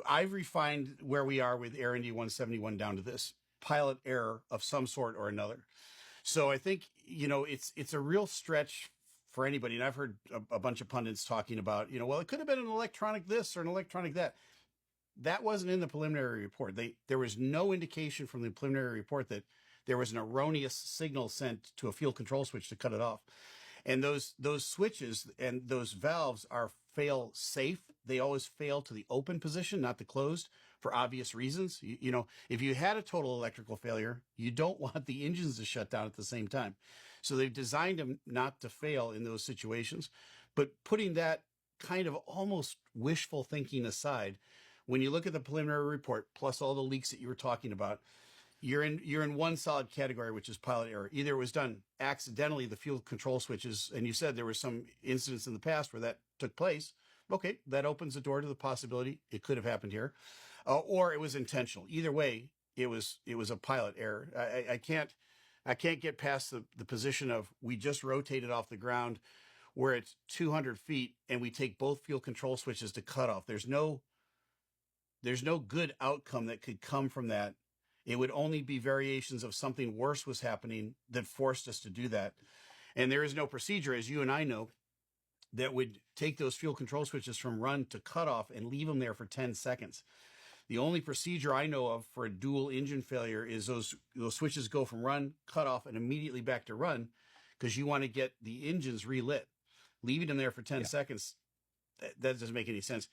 I've refined where we are with Air Indy 171 down to this pilot error of some sort or another. So I think, it's a real stretch for anybody. And I've heard a bunch of pundits talking about, well, it could have been an electronic this or an electronic that. That wasn't in the preliminary report. There was no indication from the preliminary report that there was an erroneous signal sent to a field control switch to cut it off. And those switches and those valves are fail safe. They always fail to the open position, not the closed, for obvious reasons. If you had a total electrical failure, you don't want the engines to shut down at the same time. So they've designed them not to fail in those situations. But putting that kind of almost wishful thinking aside, when you look at the preliminary report plus all the leaks that you were talking about, you're in one solid category, which is pilot error. Either it was done accidentally, the fuel control switches, and you said there were some incidents in the past where that took place. Okay, that opens the door to the possibility it could have happened here, or it was intentional. Either way, it was a pilot error. I can't get past the position of we just rotated off the ground where it's 200 feet and we take both fuel control switches to cut off. There's no good outcome that could come from that. It would only be variations of something worse was happening that forced us to do that. And there is no procedure, as you and I know, that would take those fuel control switches from run to cutoff and leave them there for 10 seconds. The only procedure I know of for a dual engine failure is those switches go from run, cutoff, and immediately back to run because you want to get the engines relit. Leaving them there for 10 Yeah. seconds, that doesn't make any sense.